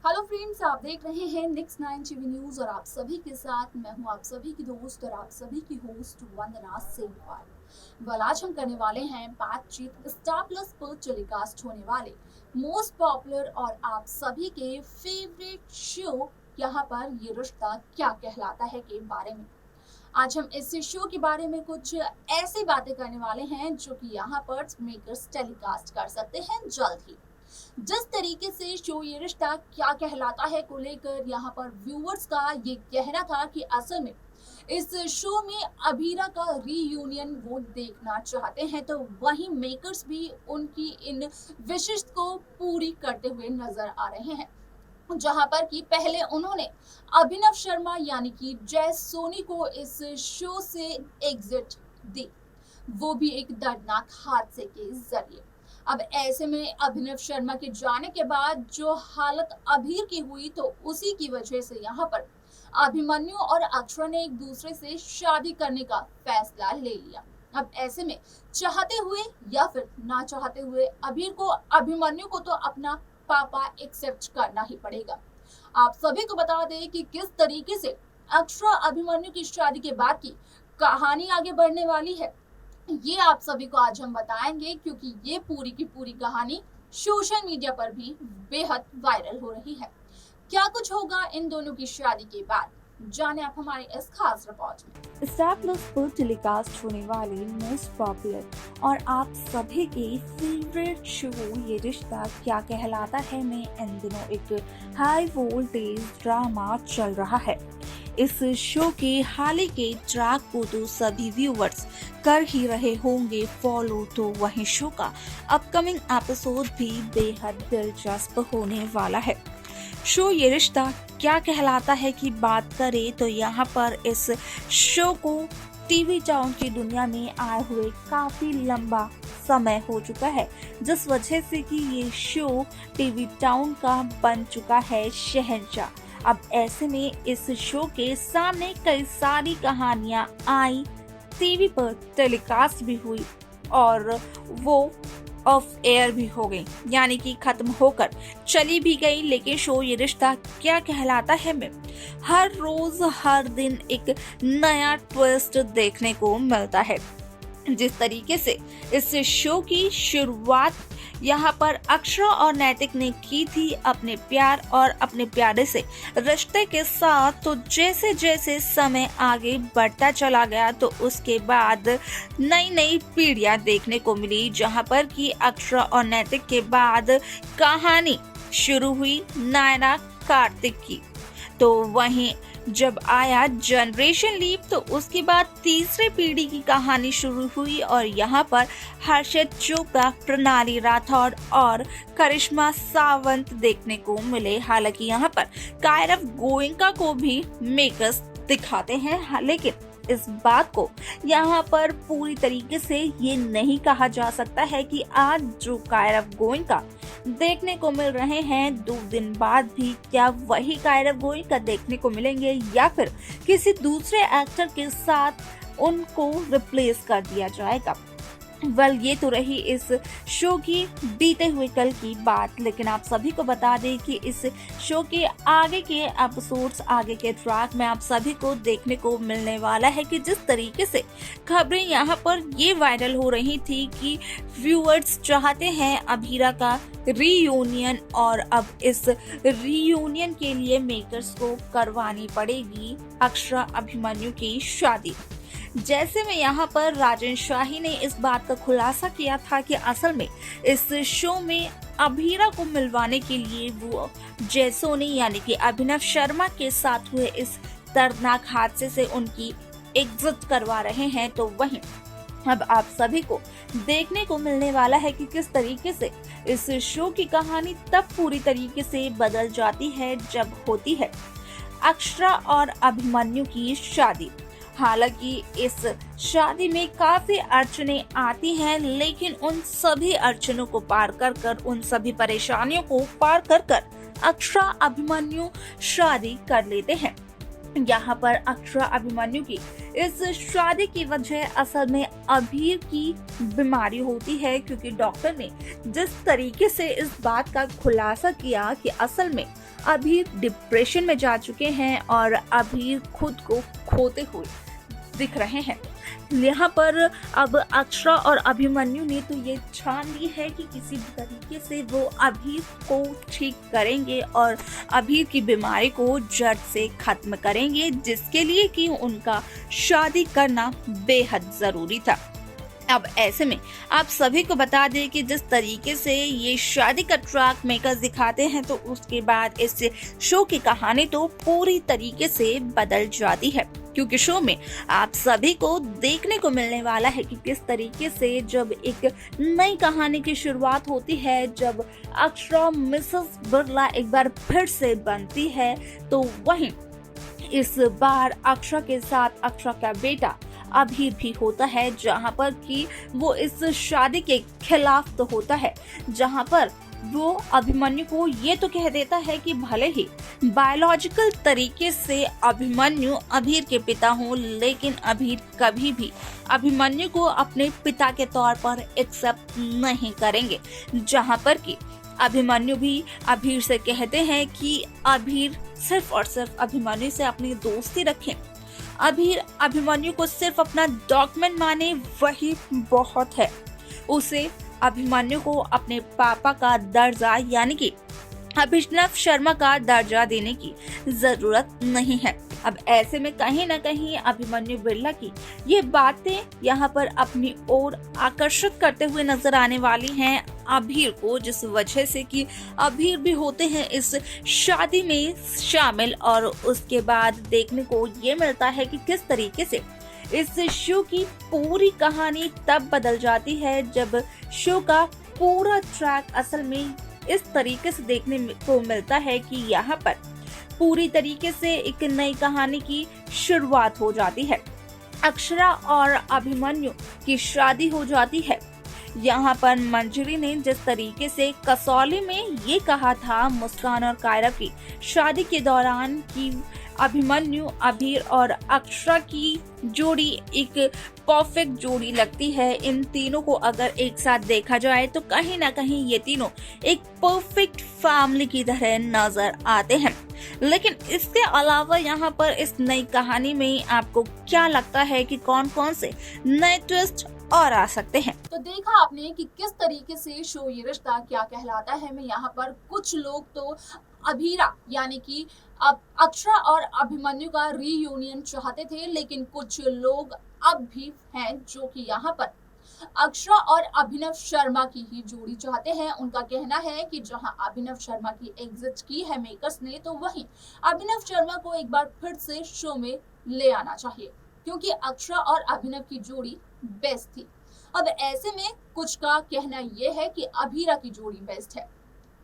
Hello friends, आप देख रहे हैं नेक्स्ट 9 टीवी न्यूज और आप सभी के साथ मैं हूं आप सभी की दोस्त और आप सभी की होस्ट वंदना सेठवाल। आज हम करने वाले हैं बातचीत स्टार प्लस पर टेलीकास्ट होने वाले मोस्ट पॉपुलर और आप सभी के फेवरेट शो यहाँ पर ये रिश्ता क्या कहलाता है के बारे में। आज हम इस शो के बारे में कुछ ऐसी बातें करने वाले हैं जो कि यहाँ पर मेकर्स टेलीकास्ट कर सकते हैं जल्द ही। जिस तरीके से शो ये रिश्ता क्या कहलाता है को लेकर यहाँ पर व्यूअर्स का ये कहना था कि असल में इस शो में अभीरा का रीयूनियन वो देखना चाहते हैं, तो वहीं मेकर्स भी उनकी इन विशेष को पूरी करते हुए नजर आ रहे हैं। जहां पर कि पहले उन्होंने अभिनव शर्मा यानी कि जय सोनी को इस शो से एग्जिट दी, वो भी एक दर्दनाक हादसे के जरिए। अब ऐसे में अभिनव शर्मा के जाने के बाद जो हालत अभीर की हुई, तो उसी की वजह से यहाँ पर अभिमन्यु और अक्षरा ने एक दूसरे से शादी करने का फैसला ले लिया। अब ऐसे में चाहते हुए या फिर ना चाहते हुए अभिमन्यु को तो अपना पापा एक्सेप्ट करना ही पड़ेगा। आप सभी को बता दें कि किस तरीके से अक्षरा अभिमन्यु की शादी के बाद की कहानी आगे बढ़ने वाली है, ये आप सभी को आज हम बताएंगे, क्योंकि ये पूरी की पूरी कहानी सोशल मीडिया पर भी बेहद वायरल हो रही है। क्या कुछ होगा इन दोनों की शादी के बाद, जाने आप हमारे इस खास रिपोर्ट में। स्टार प्लस पर टेलीकास्ट होने वाली मोस्ट पॉपुलर और आप सभी के फेवरेट शो ये रिश्ता क्या कहलाता है में इन दिनों एक हाई वोल्टेज ड्रामा चल रहा है। इस शो के हाल ही के ट्रैक को तो सभी व्यूवर्स कर ही रहे होंगे फॉलो, तो वहीं शो का अपकमिंग एपिसोड भी बेहद दिलचस्प होने वाला है। शो ये रिश्ता क्या कहलाता है की बात करें तो यहाँ पर इस शो को टीवी टाउन की दुनिया में आए हुए काफी लंबा समय हो चुका है, जिस वजह से कि ये शो टीवी टाउन का बन चुका है शहंशाह। अब ऐसे में इस शो के सामने कई सारी कहानियां आई, टीवी पर टेलीकास्ट भी हुई और वो ऑफ एयर भी हो गई, यानी कि खत्म होकर चली भी गई। लेकिन शो ये रिश्ता क्या कहलाता है में हर रोज हर दिन एक नया ट्विस्ट देखने को मिलता है। जिस तरीके से इस शो की शुरुआत यहाँ पर अक्षरा और नैतिक ने की थी अपने प्यार और अपने प्यारे से रिश्ते के साथ, तो जैसे जैसे समय आगे बढ़ता चला गया तो उसके बाद नई नई पीढ़ियां देखने को मिली, जहाँ पर कि अक्षरा और नैतिक के बाद कहानी शुरू हुई नायरा कार्तिक की। तो वहीं जब आया जनरेशन लीप तो उसके बाद तीसरी पीढ़ी की कहानी शुरू हुई और यहाँ पर हर्षित चोपड़ा, प्रणाली राठौड़ और करिश्मा सावंत देखने को मिले। हालांकि यहाँ पर कायरव गोयनका को भी मेकर्स दिखाते हैं, लेकिन इस बात को यहाँ पर पूरी तरीके से ये नहीं कहा जा सकता है कि आज जो कायरव गोयनका देखने को मिल रहे हैं 2 दिन बाद भी क्या वही कायरव गोयनका देखने को मिलेंगे या फिर किसी दूसरे एक्टर के साथ उनको रिप्लेस कर दिया जाएगा। ये तो रही इस शो की बीते हुए कल की बात, लेकिन आप सभी को बता दें कि इस शो के आगे के एपिसोड्स, आगे के ट्रैक में आप सभी को देखने को मिलने वाला है कि जिस तरीके से खबरें यहाँ पर ये वायरल हो रही थी कि व्यूअर्स चाहते हैं अभीरा का रीयूनियन और अब इस रीयूनियन के लिए मेकर्स को करवानी पड़ेगी अक्षरा अभिमन्यु की शादी। जैसे में यहाँ पर राजन शाही ने इस बात का खुलासा किया था कि असल में इस शो में अभीरा को मिलवाने के लिए वो जय सोनी यानी कि अभिनव शर्मा के साथ हुए इस दर्दनाक हादसे से उनकी एग्जिट करवा रहे हैं। तो वहीं अब आप सभी को देखने को मिलने वाला है कि किस तरीके से इस शो की कहानी तब पूरी तरीके से बदल जाती है जब होती है अक्षरा और अभिमन्यु की शादी। हालांकि इस शादी में काफी अड़चने आती हैं, लेकिन उन सभी अड़चनों को पार कर उन सभी परेशानियों को पार कर अक्षरा अभिमन्यु शादी कर लेते हैं। यहाँ पर अक्षरा अभिमन्यु की इस शादी की वजह असल में अभीर की बीमारी होती है, क्योंकि डॉक्टर ने जिस तरीके से इस बात का खुलासा किया कि असल में अभी डिप्रेशन में जा चुके हैं और अभी खुद को खोते हुए दिख रहे हैं। यहाँ पर अब अक्षरा और अभिमन्यु ने तो ये ठान ली है कि किसी भी तरीके से वो अभीर को ठीक करेंगे और अभीर की बीमारी को जड़ से खत्म करेंगे, जिसके लिए कि उनका शादी करना बेहद जरूरी था। अब ऐसे में आप सभी को बता दें कि जिस तरीके से ये शादी का ट्रैक मेकर्स दिखाते हैं, तो उसके बाद इस शो की कहानी तो पूरी तरीके से बदल जाती है, क्योंकि शो में आप सभी को देखने को मिलने वाला है कि किस तरीके से जब एक नई कहानी की शुरुआत होती है, जब अक्षरा मिसेस बिरला एक बार फिर से बनती है, तो वहीं इस बार अक्षरा के साथ अक्षरा का बेटा अभीर भी होता है, जहां पर कि वो इस शादी के खिलाफ तो होता है, जहां पर वो अभिमन्यु को ये तो कह देता है कि भले ही बायोलॉजिकल तरीके से अभिमन्यु अभीर के पिता हों, लेकिन अभीर कभी भी अभिमन्यु को अपने पिता के तौर पर एक्सेप्ट नहीं करेंगे। जहां पर कि अभिमन्यु भी अभीर से कहते हैं कि अभीर सिर्फ और सिर्फ अभिमन्यु से अपनी दोस्ती रखें, अभीर अभिमन्यु को सिर्फ अपना डॉक्यूमेंट माने, वही बहुत है। उसे अभिमन्यु को अपने पापा का दर्जा यानी कि अभिनव शर्मा का दर्जा देने की जरूरत नहीं है। अब ऐसे में कहीं न कहीं अभिमन्यु बिरला की ये बातें यहाँ पर अपनी ओर आकर्षित करते हुए नजर आने वाली हैं अभीर को, जिस वजह से कि अभीर भी होते हैं इस शादी में शामिल। और उसके बाद देखने को ये मिलता है कि किस तरीके से इस शो की पूरी कहानी तब बदल जाती है जब शो का पूरा ट्रैक असल में इस तरीके से देखने को मिलता है कि यहाँ पर पूरी तरीके से एक नई कहानी की शुरुआत हो जाती है। अक्षरा और अभिमन्यु की शादी हो जाती है। यहाँ पर मंजरी ने जिस तरीके से कसौली में ये कहा था मुस्कान और कायरा की शादी के दौरान कि अभिमन्यु, अभीर और अक्षरा की जोड़ी एक परफेक्ट जोड़ी लगती है, इन तीनों को अगर एक साथ देखा जाए तो कहीं ना कहीं ये तीनों एक परफेक्ट फैमिली की तरह नजर आते हैं। लेकिन इसके अलावा यहाँ पर इस नई कहानी में आपको क्या लगता है कि कौन कौन से नए ट्विस्ट और आ सकते हैं? तो देखा आपने कि किस तरीके से शो ये रिश्ता क्या कहलाता है में यहाँ पर कुछ लोग तो अभीरा यानी कि अब अक्षरा और अभिमन्यु का रीयूनियन चाहते थे, लेकिन कुछ लोग अब भी हैं जो कि यहाँ पर अक्षरा और अभिनव शर्मा की ही जोड़ी चाहते हैं। उनका कहना है कि जहां अभिनव शर्मा की एग्जिट की है मेकर्स ने, तो वहीं अभिनव शर्मा को एक बार फिर से शो में ले आना चाहिए, क्योंकि अक्षरा और अभिनव की जोड़ी बेस्ट थी। अब ऐसे में कुछ का कहना यह है कि अभीरा की जोड़ी बेस्ट है,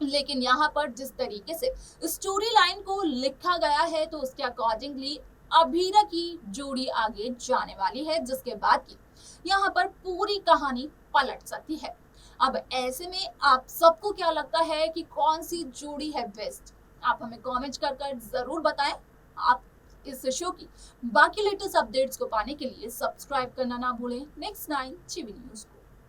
लेकिन यहाँ पर जिस तरीके से स्टोरी लाइन को लिखा गया है तो उसके अकॉर्डिंगली अभीरा की जोड़ी आगे जाने वाली है, जिसके बाद की यहाँ पर पूरी कहानी पलट सकती है। अब ऐसे में आप सबको क्या लगता है कि कौन सी जोड़ी है बेस्ट? आप हमें कमेंट कर जरूर बताएं। आप इस शो की बाकी लेटेस्ट अपडेट्स को पाने के लिए सब्सक्राइब करना ना भूलें नेक्स्ट 9 टीवी न्यूज को।